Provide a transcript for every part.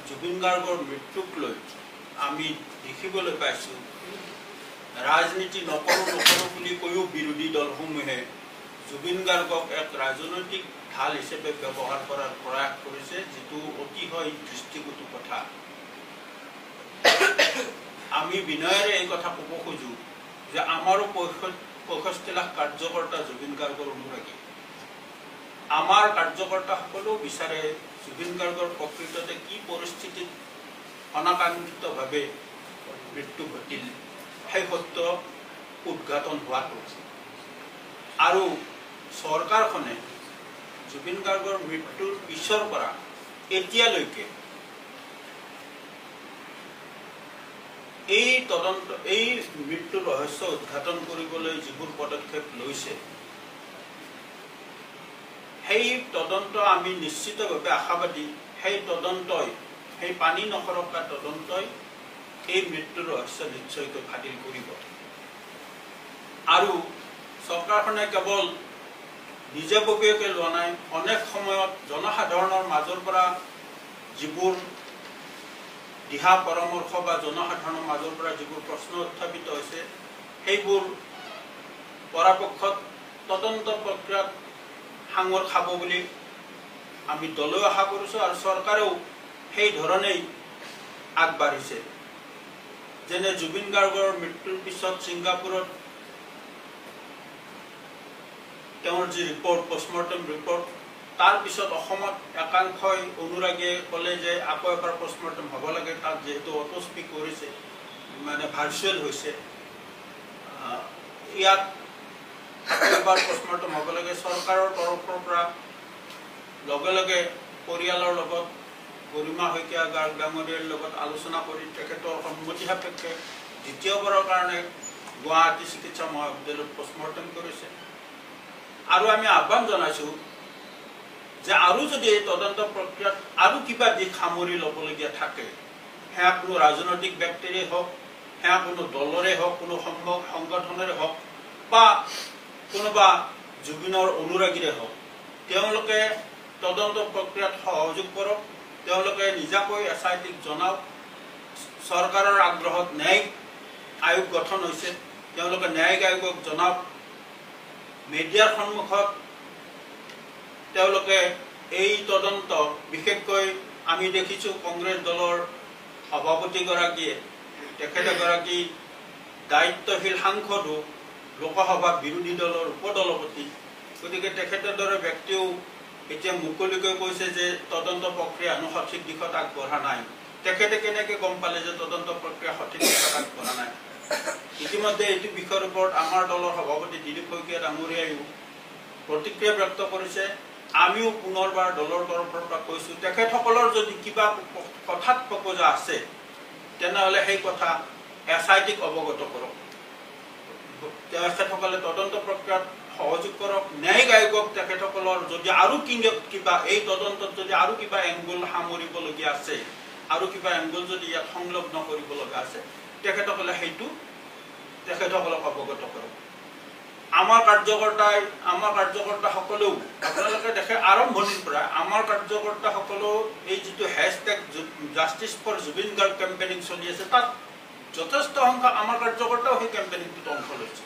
জুবিন গাৰ্গৰ মৃত্যুক লৈ আমি দেখিবলৈ পাইছোঁ ৰাজনীতি নকৰোঁ বুলি কৈও বিৰোধী দলসমূহে জুবিন গাৰ্গক এক ৰাজনৈতিক ঢাল হিচাপে ব্যৱহাৰ কৰাৰ প্ৰয়াস কৰিছে, যিটো অতিশয় দৃষ্টিকটু কথা। আমি বিনয়েৰে এই কথা ক'ব খোজোঁ যে আমাৰো 65 লাখ কাৰ্যকৰ্তা জুবিন গাৰ্গৰ অনুৰাগী। আমাৰ কাৰ্যকৰ্তাসকলেও বিচাৰে জুবিন গাৰ্গৰ প্ৰকৃততে কি পৰিস্থিতিত অনাকাংক্ষিতভাৱে মৃত্যু ঘটিল সেই সত্য উদ্ঘাটন হোৱাটো, আৰু চৰকাৰখনে জুবিন গাৰ্গৰ মৃত্যুৰ পিছৰ পৰা এতিয়ালৈকে এই মৃত্যুৰ ৰহস্য উদ্ঘাটন কৰিবলৈ যিবোৰ পদক্ষেপ লৈছে সেই তদন্ত আমি নিশ্চিতভাৱে আশাবাদী। সেই তদন্তই, সেই পানী নসৰকা তদন্তই এই মৃত্যুৰ ৰহস্য নিশ্চয়কৈ ফাদিল কৰিব। আৰু চৰকাৰখনে কেৱল নিজাববীয়াকৈ লোৱা নাই, অনেক সময়ত জনসাধাৰণৰ মাজৰ পৰা যিবোৰ দিহা পৰামৰ্শ বা জনসাধাৰণৰ মাজৰ পৰা যিবোৰ প্ৰশ্ন উত্থাপিত হৈছে সেইবোৰ পৰাপক্ষত তদন্ত প্ৰক্ৰিয়াত সাঙুৰ খাব বুলি আমি দলেও আশা কৰিছোঁ, আৰু চৰকাৰেও সেই ধৰণেই আগবাঢ়িছে। যেনে জুবিন গাৰ্গৰ মৃত্যুৰ পিছত ছিংগাপুৰত তেওঁৰ যি ৰিপৰ্ট, পষ্টমৰ্টেম ৰিপৰ্ট, তাৰ পিছত অসমত একাংশই অনুৰাগীয়ে ক'লে যে আকৌ এবাৰ পষ্টমৰ্টেম হ'ব লাগে। তাত যিহেতু অটোস্পি কৰিছে, মানে ভাৰ্চুৱেল হৈছে, ইয়াত আকৌ এবাৰ পষ্টমৰ্টেম হ'ব লাগে। চৰকাৰৰ তৰফৰ পৰা লগে লগে পৰিয়ালৰ লগত গৰিমা শইকীয়া ডাঙৰীয়াৰ লগত আলোচনা কৰি তেখেতৰ সন্মতি সাপেক্ষে দ্বিতীয়বাৰৰ কাৰণে গুৱাহাটী চিকিৎসা মহাবিদ্যালয়ত পষ্টমৰ্টেম কৰিছে। আৰু আমি আহ্বান জনাইছোঁ যে আৰু যদি এই তদন্ত প্ৰক্ৰিয়াত আৰু কিবা দিশ সামৰি ল'বলগীয়া থাকে, সেয়া কোনো ৰাজনৈতিক ব্যক্তিৰে হওক, সেয়া কোনো দলৰে হওক, কোনো সংগঠনৰে হওক, বা কোনোবা জুবিনৰ অনুৰাগীৰে হওক, তেওঁলোকে তদন্ত প্ৰক্ৰিয়াত সহযোগ কৰক। তেওঁলোকে নিজাকৈ SITক জনাওক। চৰকাৰৰ আগ্ৰহত ন্যায়িক আয়োগ গঠন হৈছে, তেওঁলোকে ন্যায়িক আয়োগক জনাওক। মিডিয়াৰ সন্মুখত তেওঁলোকে এই তদন্ত, বিশেষকৈ আমি দেখিছোঁ কংগ্ৰেছ দলৰ সভাপতিগৰাকীয়ে, তেখেত এগৰাকী দায়িত্বশীল সাংসদো, লোকসভা বিৰোধী দলৰ উপদলপতি, গতিকে তেখেতৰ দৰে ব্যক্তিও এতিয়া মুকলিকৈ কৈছে যে তদন্ত প্ৰক্ৰিয়া সঠিক দিশত আগবঢ়া নাই। তেখেতে কেনেকৈ গম পালে যে তদন্ত প্ৰক্ৰিয়া সঠিক দিশত আগবঢ়া নাই? ইতিমধ্যে এইটো বিষয়ৰ ওপৰত আমাৰ দলৰ সভাপতি দিলীপ শইকীয়া ডাঙৰীয়াইও প্ৰতিক্ৰিয়া ব্যক্ত কৰিছে। আমিও পুনৰবাৰ দলৰ তৰফৰ পৰা কৈছোঁ, তেখেতসকলৰ যদি কিবা কথাত প্ৰপোজা আছে তেনেহ'লে সেই কথা SITক অৱগত কৰক। তেখেতসকলে তদন্ত প্ৰক্ৰিয়াত সহযোগ কৰক। ন্যায়িক আয়োগক তেখেতসকলৰ যদি আৰু কিবা এই তদন্তত যদি আৰু কিবা এংগুল সামৰিবলগীয়া আছে, আৰু কিবা এংগুল যদি ইয়াত সংলগ্ন কৰিব লগা আছে, তেখেতসকলে সেইটো তেখেতসকলক অৱগত কৰক। আমাৰ কাৰ্যকৰ্তাসকলেও, আপোনালোকে দেখে আৰম্ভণিৰ পৰা আমাৰ কাৰ্যকৰ্তাসকলেও এই যিটো hashtag justice for Zubeen Garg campaigning চলি আছে, তাত যথেষ্ট সংখ্যক আমাৰ কাৰ্যকৰ্তাও সেই কেম্পেইনিংটোত অংশ লৈছে।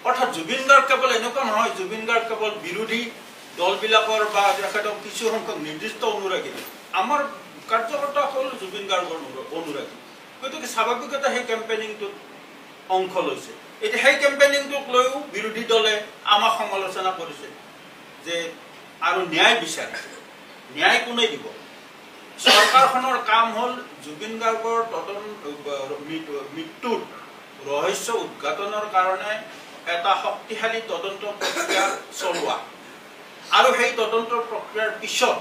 অৰ্থাৎ জুবিন গাৰ্গ কেৱল এনেকুৱা নহয়, জুবিন গাৰ্গ কেৱল বিৰোধী দলবিলাকৰ বা তেখেতক কিছু সংখ্যক নিৰ্দিষ্ট অনুৰাগী। আমাৰ কাৰ্যকৰ্তাসকল জুবিন গাৰ্গৰ অনুৰাগী, গতিকে স্বাভাৱিকতে সেই কেম্পেইনিংটোত অংশ লৈছে। এতিয়া সেই কেম্পেইনিংটোক লৈও বিৰোধী দলে আমাক সমালোচনা কৰিছে যে আৰু ন্যায় বিচাৰিছে। ন্যায় কোনে দিব? চৰকাৰখনৰ কাম হ'ল জুবিন গাৰ্গৰ মৃত্যুৰ ৰহস্য উদ্ঘাটনৰ কাৰণে এটা শক্তিশালী তদন্ত প্ৰক্ৰিয়া চলোৱা, আৰু সেই তদন্ত প্ৰক্ৰিয়াৰ পিছত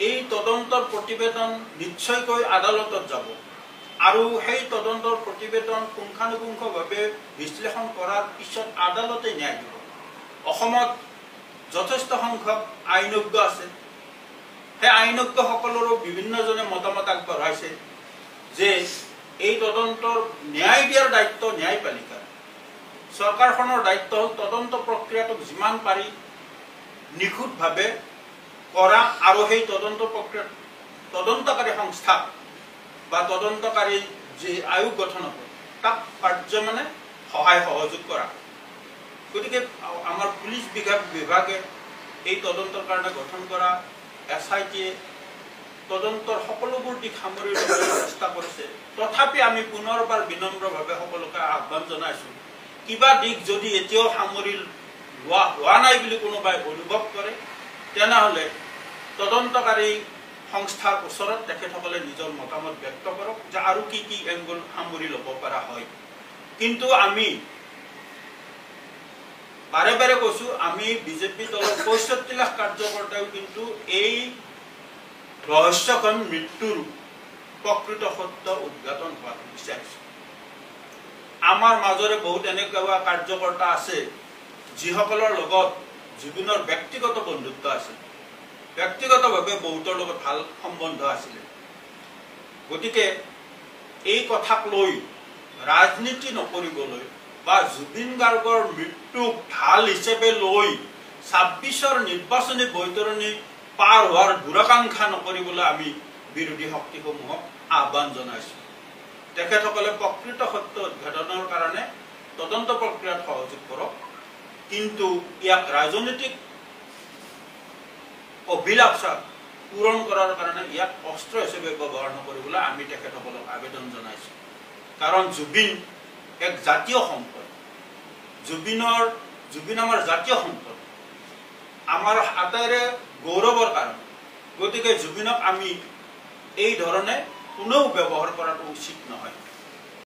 এই তদন্তৰ প্ৰতিবেদন নিশ্চয়কৈ আদালতত যাব, আৰু সেই তদন্তৰ প্ৰতিবেদন পুংখানুপুংখভাৱে বিশ্লেষণ কৰাৰ পিছত আদালতে ন্যায় দিব। অসমত যথেষ্ট সংখ্যক আইনজ্ঞ আছে। সেই আইনজ্ঞসকলৰো বিভিন্নজনে মতামত আগবঢ়াইছে যে এই তদন্তৰ ন্যায় দিয়াৰ দায়িত্ব ন্যায়পালিকাৰ। চৰকাৰখনৰ দায়িত্ব হ'ল তদন্ত প্ৰক্ৰিয়াটোক যিমান পাৰি নিখুঁতভাৱে কৰা, আৰু সেই তদন্ত প্ৰক্ৰিয়াত তদন্তকাৰী সংস্থা বা তদন্তকাৰী যি আয়োগ গঠন হ'ব তাক কাৰ্য মানে সহায় সহযোগ কৰা। গতিকে আমাৰ পুলিচ বিভাগে এই তদন্তৰ কাৰণে গঠন কৰা SIT তদন্তৰ সকলোবোৰ দিশ সামৰি ল'বলৈ চেষ্টা কৰিছে। তথাপি আমি পুনৰবাৰ বিনম্ৰভাৱে সকলোকে আহ্বান জনাইছোঁ, কিবা দিশ যদি এতিয়াও সামৰি হোৱা নাই বুলি কোনোবাই অনুভৱ কৰে তেনেহ'লে তদন্তকাৰী সংস্থাৰ ওচৰত তেখেতসকলে নিজৰ মতামত ব্যক্ত কৰক যে আৰু কি কি এংগল সামৰি ল'ব পৰা হয়। কিন্তু আমি বাৰে বাৰে কৈছোঁ, আমি বিজেপি দলৰ ৬৫ লাখ কাৰ্যকৰ্তাও কিন্তু এই ৰহস্যখন মৃত্যুৰ প্ৰকৃত সত্য উদ্ঘাটন হোৱাটো বিচাৰিছোঁ। আমাৰ মাজৰে বহুত এনেকুৱা কাৰ্যকৰ্তা আছে যিসকলৰ লগত জুবিনৰ ব্যক্তিগত বন্ধুত্ব আছিল, ব্যক্তিগতভাৱে বহুতৰ লগত ভাল সম্বন্ধ আছিলে। গতিকে এই কথাক লৈ ৰাজনীতি নকৰিবলৈ বা জুবিন গাৰ্গৰ মৃত্যুক ঢাল হিচাপে লৈ ২৬ৰ নিৰ্বাচনী বৈতৰণি পাৰ হোৱাৰ দূৰাকাংক্ষা নকৰিবলৈ আমি বিৰোধী শক্তিসমূহক আহ্বান জনাইছোঁ। তেখেতসকলে প্ৰকৃত সত্য উদ্ঘাটনৰ কাৰণে তদন্ত প্ৰক্ৰিয়াত সহযোগ কৰক, কিন্তু ইয়াক ৰাজনৈতিক অভিলাষা পূৰণ কৰাৰ কাৰণে ইয়াক অস্ত্ৰ হিচাপে ব্যৱহাৰ নকৰিবলৈ আমি তেখেতসকলক আবেদন জনাইছোঁ। কাৰণ জুবিন এক জাতীয় সম্পদ, জুবিন আমাৰ জাতীয় সম্পদ, আমাৰ আটাইৰে গৌৰৱৰ কাৰণ। গতিকে জুবিনক আমি এই ধৰণে কোনেও ব্যৱহাৰ কৰাটো উচিত নহয়।